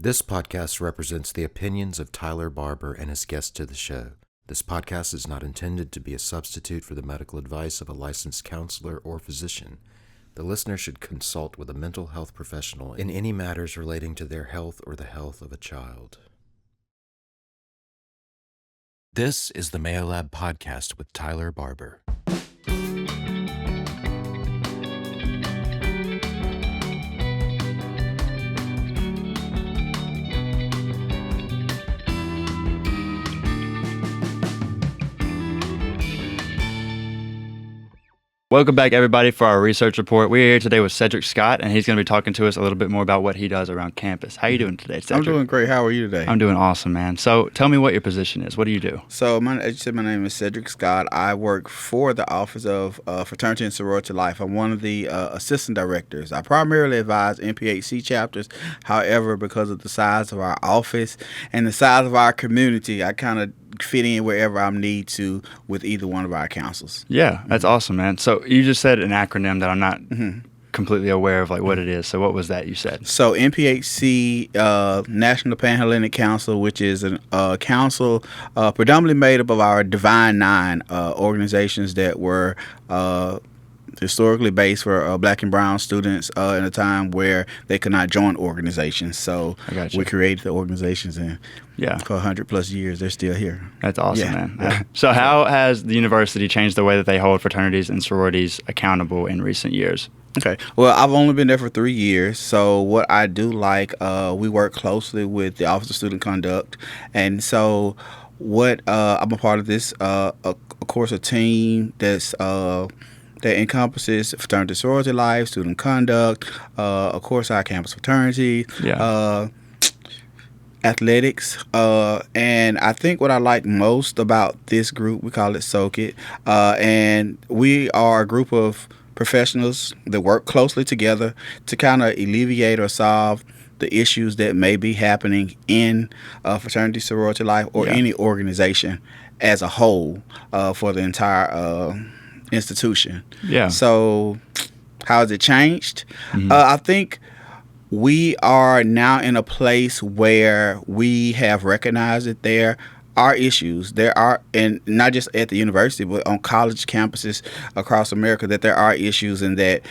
This podcast represents the opinions of Tyler Barber and his guests to the show. This podcast is not intended to be a substitute for the medical advice of a licensed counselor or physician. The listener should consult with a mental health professional in any matters relating to their health or the health of a child. This is the Mayo Lab Podcast with Tyler Barber. Welcome back, everybody, for our research report. We're here today with Sedric Scott, and he's going to be talking to us a little bit more about what he does around campus. How are you doing today, Sedric? I'm doing great. How are you today? I'm doing awesome, man. So tell me what your position is. What do you do? So, as you said, my name is Sedric Scott. I work for the Office of Fraternity and Sorority Life. I'm one of the assistant directors. I primarily advise NPHC chapters. However, because of the size of our office and the size of our community, I kind of fit in wherever I need to with either one of our councils. Yeah, that's awesome, man. So you just said an acronym that I'm not completely aware of, like what it is. So what was that you said? So NPHC, National Panhellenic Council, which is a council predominantly made up of our Divine Nine organizations that were historically based for black and brown students in a time where they could not join organizations. So we created the organizations, and for 100 plus years, they're still here. That's awesome, man. Yeah. So how has the university changed the way that they hold fraternities and sororities accountable in recent years? Okay. Well, I've only been there for 3 years. So what I do we work closely with the Office of Student Conduct. And so I'm a part of this, of course, a team that encompasses fraternity sorority life, student conduct, of course, our campus fraternity, athletics, and I think what I like most about this group, we call it SOCIT, and we are a group of professionals that work closely together to kind of alleviate or solve the issues that may be happening in fraternity sorority life or any organization as a whole for the entire institution. Yeah. So how has it changed? I think we are now in a place where we have recognized that there are issues. There are, and not just at the university, but on college campuses across America, that there are issues and that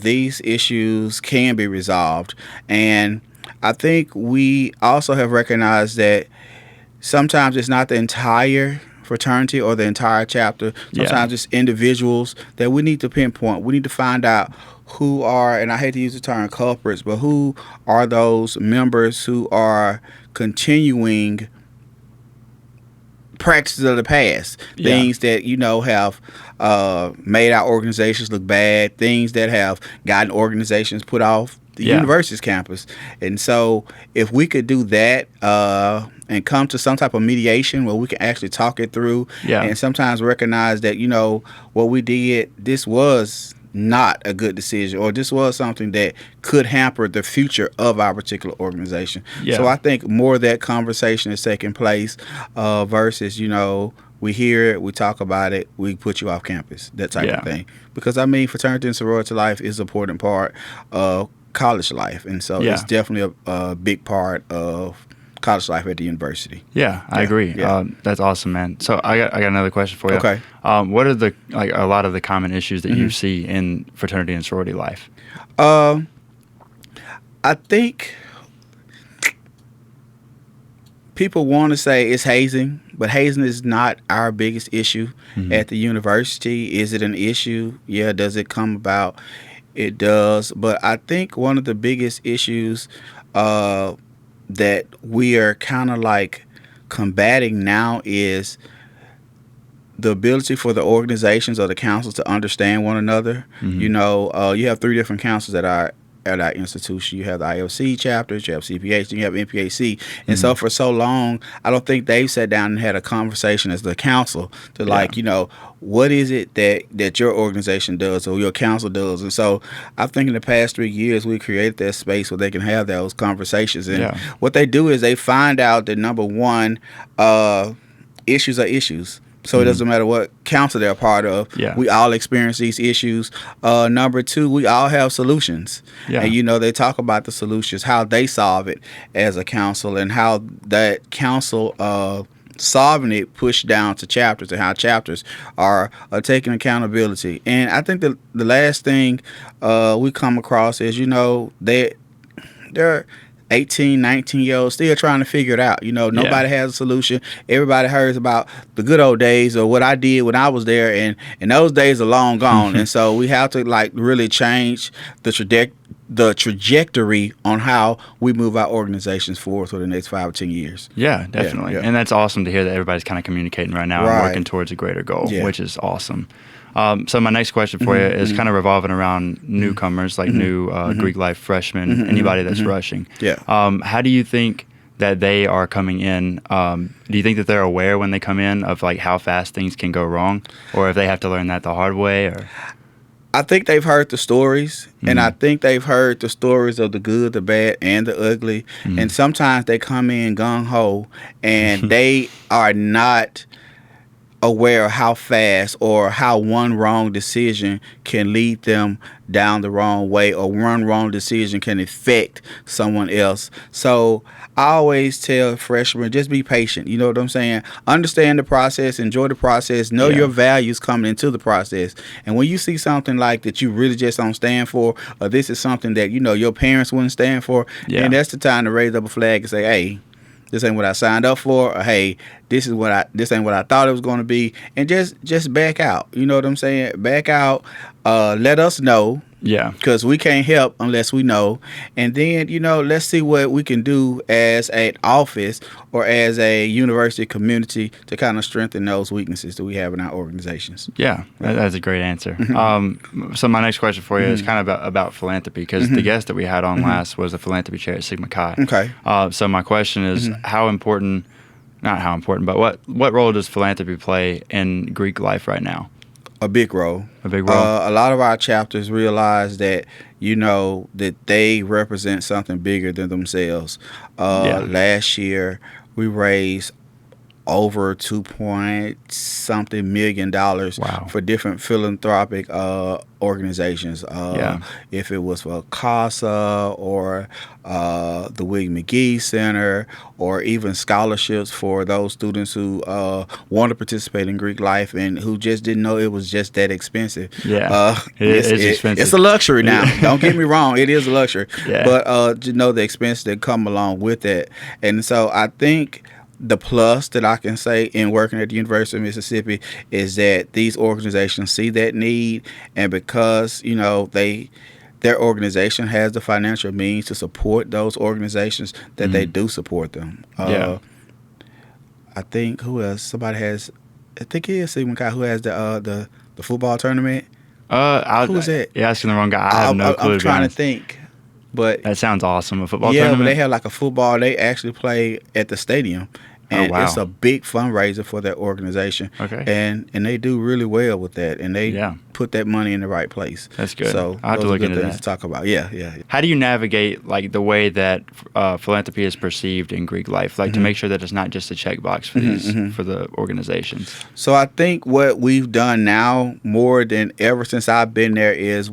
these issues can be resolved. And I think we also have recognized that sometimes it's not the entire fraternity or the entire chapter. Sometimes it's individuals that we need to pinpoint. We need to find out who are, and I hate to use the term culprits, but who are those members who are continuing practices of the past, things that have made our organizations look bad, things that have gotten organizations put off the university's campus. And so if we could do that and come to some type of mediation where we can actually talk it through and sometimes recognize that, what we did, this was not a good decision, or this was something that could hamper the future of our particular organization. So I think more of that conversation is taking place versus, we hear it, we talk about it, we put you off campus, that type of thing. Because, fraternity and sorority life is an important part of college life, and so it's definitely a big part of college life at the university. I agree. That's awesome, man. So I got another question for you. Okay. What are a lot of the common issues that you see in fraternity and sorority life? I think people want to say it's hazing, but hazing is not our biggest issue at the university. Is it an issue? Yeah. Does it come about? It does. But I think one of the biggest issues that we are kind of combating now is the ability for the organizations or the councils to understand one another. You have 3 different councils at our institution. You have the IOC chapters, you have CPH, and you have NPHC. And so for so long, I don't think they've sat down and had a conversation as the council to what is it that your organization does or your council does. And so I think in the past 3 years, we created that space where they can have those conversations. And what they do is they find out that, number one, issues are issues. So it doesn't matter what council they're a part of. Yeah. We all experience these issues. Number two, we all have solutions. Yeah. And, they talk about the solutions, how they solve it as a council, and how that council solving it pushed down to chapters, and how chapters are taking accountability. And I think the last thing we come across is, they're 18, 19-year-olds still trying to figure it out. Nobody has a solution. Everybody hears about the good old days or what I did when I was there, and those days are long gone. And so we have to really change the trajectory on how we move our organizations forward for the next 5 or 10 years. Yeah, definitely. Yeah. And that's awesome to hear that everybody's kind of communicating right now and working towards a greater goal, which is awesome. So my next question for you is kind of revolving around newcomers, like new Greek life freshmen, anybody that's rushing. Yeah. How do you think that they are coming in? Do you think that they're aware when they come in of how fast things can go wrong, or if they have to learn that the hard way? Or I think they've heard the stories, and I think they've heard the stories of the good, the bad, and the ugly. And sometimes they come in gung-ho, and they are not aware of how fast or how one wrong decision can lead them down the wrong way, or one wrong decision can affect someone else. So I always tell freshmen, just be patient. You know what I'm saying? Understand the process, enjoy the process, know your values coming into the process. And when you see something like that you really just don't stand for, or this is something that your parents wouldn't stand for, then that's the time to raise up a flag and say, hey, this ain't what I signed up for, or hey, this ain't what I thought it was going to be, and just back out. You know what I'm saying? Back out. Let us know. Yeah. Because we can't help unless we know. And then, let's see what we can do as an office or as a university community to kind of strengthen those weaknesses that we have in our organizations. Yeah, that's a great answer. So my next question for you is kind of about philanthropy, because the guest that we had on last was the philanthropy chair at Sigma Chi. Okay. So my question is how important, not how important, but what role does philanthropy play in Greek life right now? A big role. A big role. A lot of our chapters realize that, that they represent something bigger than themselves. Last year, we raised over $2 million for different philanthropic organizations. If it was for CASA or the William McGee Center, or even scholarships for those students who want to participate in Greek life and who just didn't know it was just that expensive. It's expensive. It's a luxury now. Don't get me wrong, it is a luxury. Yeah. But the expense that come along with it. And so I think the plus that I can say in working at the University of Mississippi is that these organizations see that need, and because their organization has the financial means to support those organizations, that they do support them. I think who else? Somebody has. I think it is Sigma Chi who has the football tournament. Who was that? You're asking the wrong guy. I have no clue. I'm trying to think. But that sounds awesome. A football tournament? tournament? Yeah, but they have a football. They actually play at the stadium. And it's a big fundraiser for their organization. Okay. And they do really well with that. And they put that money in the right place. That's good. So I have to look into that. To talk about. Yeah. How do you navigate the way that philanthropy is perceived in Greek life, to make sure that it's not just a checkbox for these for the organizations? So I think what we've done now more than ever since I've been there is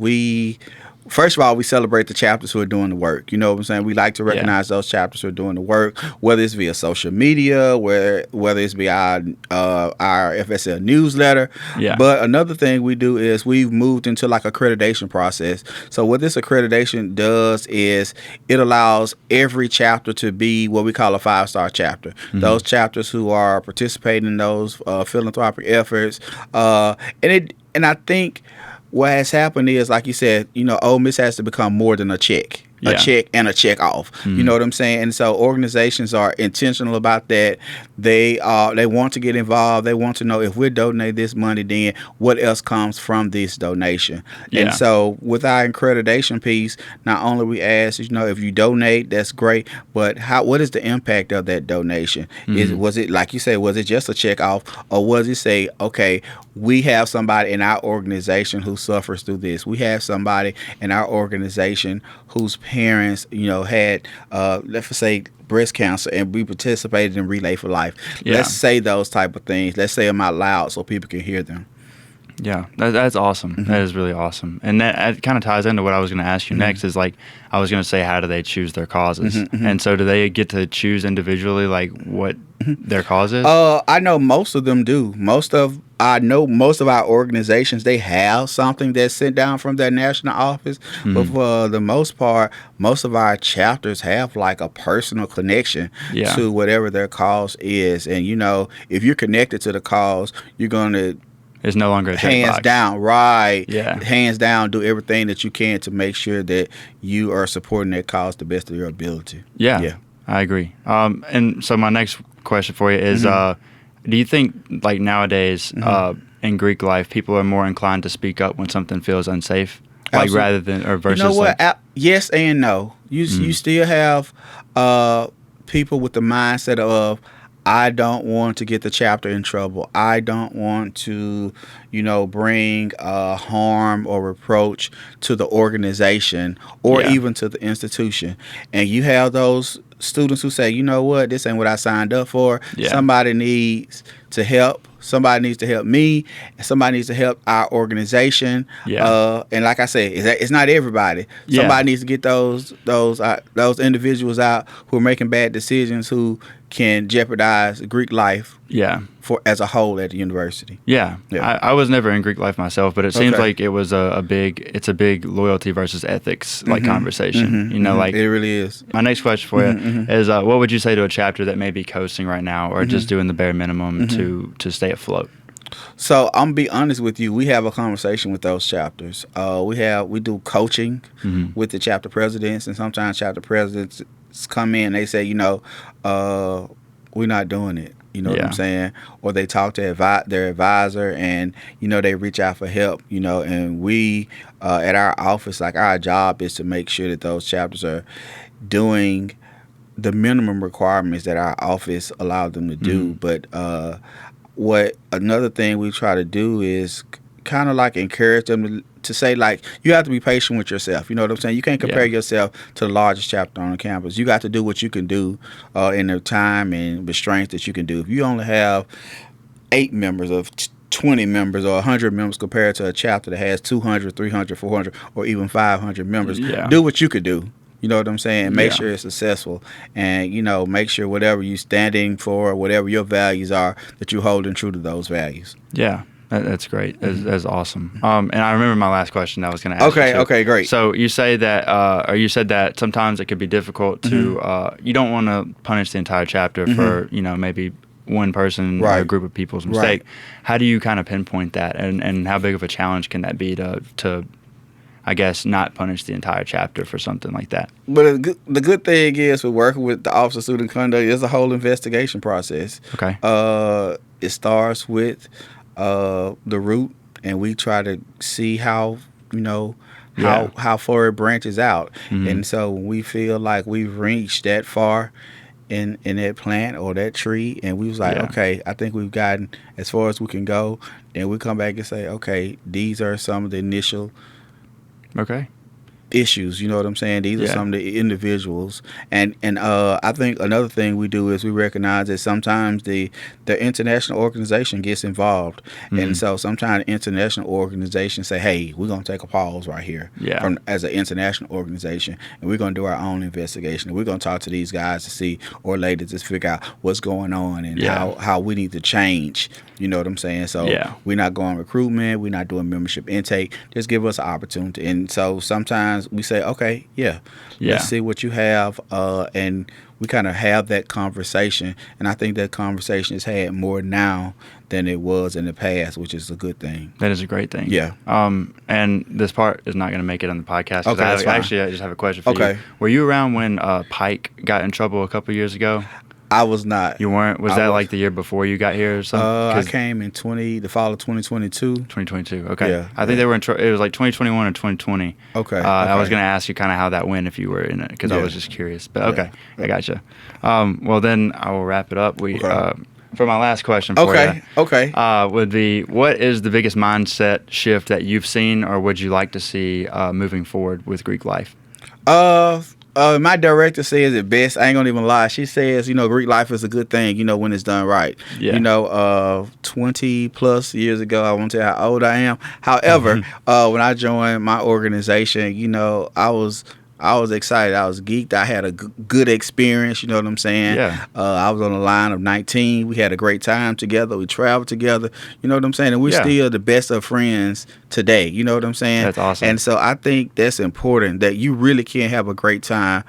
first of all, we celebrate the chapters who are doing the work. You know what I'm saying? We like to recognize those chapters who are doing the work, whether it's via social media, whether it's via our FSL newsletter. Yeah. But another thing we do is we've moved into accreditation process. So what this accreditation does is it allows every chapter to be what we call a 5-star chapter. Those chapters who are participating in those philanthropic efforts. And I think what has happened is, like you said, Ole Miss has to become more than a check. A check and a check off. You know what I'm saying? And so organizations are intentional about that. They want to get involved. They want to know, if we're donating this money, then what else comes from this donation. Yeah. And so with our accreditation piece, not only we ask, if you donate, that's great, but what is the impact of that donation? Was it, like you said, was it just a check off, or was it say, okay, we have somebody in our organization who suffers through this. We have somebody in our organization whose parents, had, let's say, breast cancer, and we participated in Relay for Life. Yeah. Let's say those type of things. Let's say them out loud so people can hear them. Yeah, that's awesome. That is really awesome. And that kind of ties into what I was going to ask you next is, like, I was going to say, how do they choose their causes? And so do they get to choose individually, like, what their cause is? I know most of them do. I know most of our organizations, they have something that's sent down from their national office. But for the most part, most of our chapters have like a personal connection to whatever their cause is. And, if you're connected to the cause, you're going to, it's no longer a hands down, right? Yeah. Hands down, do everything that you can to make sure that you are supporting that cause to the best of your ability. Yeah. I agree. And so my next question for you is, do you think, like, nowadays in Greek life, people are more inclined to speak up when something feels unsafe, like, rather than, or versus? You know what? Yes and no. You still have people with the mindset of, I don't want to get the chapter in trouble. I don't want to, bring harm or reproach to the organization or even to the institution. And you have those students who say, you know what, this ain't what I signed up for. Yeah. Somebody needs to help. Somebody needs to help me. Somebody needs to help our organization. Yeah. And like I said, it's not everybody. Somebody needs to get those individuals out who are making bad decisions, who can jeopardize Greek life. For as a whole at the university. I was never in Greek life myself, but it seems like it was a big loyalty versus ethics conversation. Like, it really is. My next question for you is, what would you say to a chapter that may be coasting right now, or just doing the bare minimum to stay afloat? So I'm gonna be honest with you. We have a conversation with those chapters. We do coaching with the chapter presidents, and sometimes chapter presidents come in. They say, we're not doing it. You know what I'm saying? Or they talk to their advisor, and, they reach out for help, and we, at our office, like, our job is to make sure that those chapters are doing the minimum requirements that our office allowed them to do. But what another thing we try to do is kind of like encourage them to say, like, you have to be patient with yourself. You know what I'm saying? You can't compare yourself to the largest chapter on the campus. You got to do what you can do in the time and restraints that you can do. If you only have 8 members of 20 members or 100 members compared to a chapter that has 200, 300, 400, or even 500 members, do what you could do. You know what I'm saying? Make sure it's successful, and, make sure whatever you're standing for, whatever your values are, that you're holding true to those values. Yeah. That's great. That's awesome. And I remember my last question I was going to ask you. Okay, great. So you say that, or you said that sometimes it could be difficult to, you don't want to punish the entire chapter for, maybe one person or a group of people's mistake. How do you kind of pinpoint that, and how big of a challenge can that be to I guess, not punish the entire chapter for something like that? But the good thing is, we're working with the Office of Student Conduct. There's a whole investigation process. Okay. It starts with the root, and we try to see how far it branches out. And so when we feel like we've reached that far in that plant or that tree, and we was like, okay, I think we've gotten as far as we can go, and we come back and say, okay, these are some of the initial issues, you know what I'm saying? These are some of the individuals, and I think another thing we do is we recognize that sometimes the international organization gets involved, and so sometimes international organizations say, hey, we're gonna take a pause right here as an international organization, and we're gonna do our own investigation, and we're gonna talk to these guys to see, or ladies, to figure out what's going on and how we need to change. You know what I'm saying? So we're not going recruitment, we're not doing membership intake. Just give us an opportunity. And so sometimes we say, okay, let's see what you have, and we kind of have that conversation. And I think that conversation is had more now than it was in the past, which is a good thing. That is a great thing. Yeah. And this part is not going to make it on the podcast. Okay, that's fine. Actually, I just have a question for you. Were you around when Pike got in trouble a couple years ago? I was not. You weren't? Was that like the year before you got here or something? I came in the fall of 2022. 2022, okay. Yeah, I think they were it was like 2021 or 2020. Okay. I was going to ask you kind of how that went if you were in it, because I was just curious. But okay, I gotcha. Well, then I will wrap it up. for my last question for you. Okay. Would be, what is the biggest mindset shift that you've seen or would you like to see moving forward with Greek life? My director says it best. I ain't gonna even lie. She says, Greek life is a good thing, when it's done right. Yeah. 20 plus years ago, I won't tell you how old I am. However, when I joined my organization, I was excited. I was geeked. I had a good experience. You know what I'm saying? Yeah. I was on the line of 19. We had a great time together. We traveled together. You know what I'm saying? And we're still the best of friends today. You know what I'm saying? That's awesome. And so I think that's important, that you really can have a great time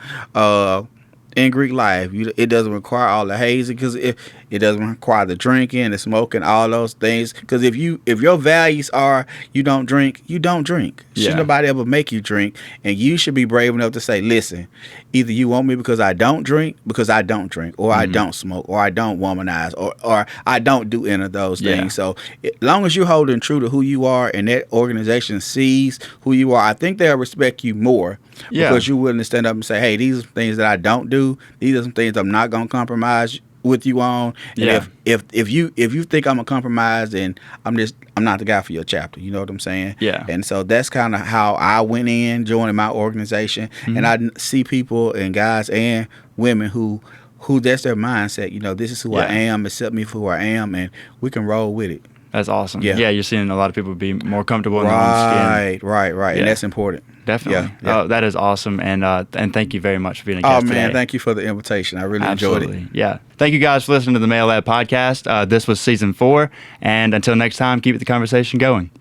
in Greek life. It doesn't require all the hazing, because it doesn't require the drinking, the smoking, all those things. Because if your values are you don't drink, you don't drink. Should nobody ever make you drink, and you should be brave enough to say, listen, either you want me because I don't drink, or I don't smoke, or I don't womanize, or I don't do any of those things. So as long as you're holding true to who you are, and that organization sees who you are, I think they'll respect you more. Because you're willing to stand up and say, hey, these are things that I don't do. These are some things I'm not going to compromise with you on. And if you think I'm a compromise, then I'm not the guy for your chapter. You know what I'm saying? Yeah. And so that's kind of how I went in joining my organization. And I see people and guys and women who that's their mindset. This is who I am. Accept me for who I am, and we can roll with it. That's awesome. Yeah, you're seeing a lot of people be more comfortable in their own skin. Right. Yeah. And that's important. Definitely. Yeah. Oh, that is awesome. And thank you very much for being a guest today. Thank you for the invitation. I really enjoyed it. Yeah. Thank you guys for listening to the Male Lab Podcast. This was season 4. And until next time, keep the conversation going.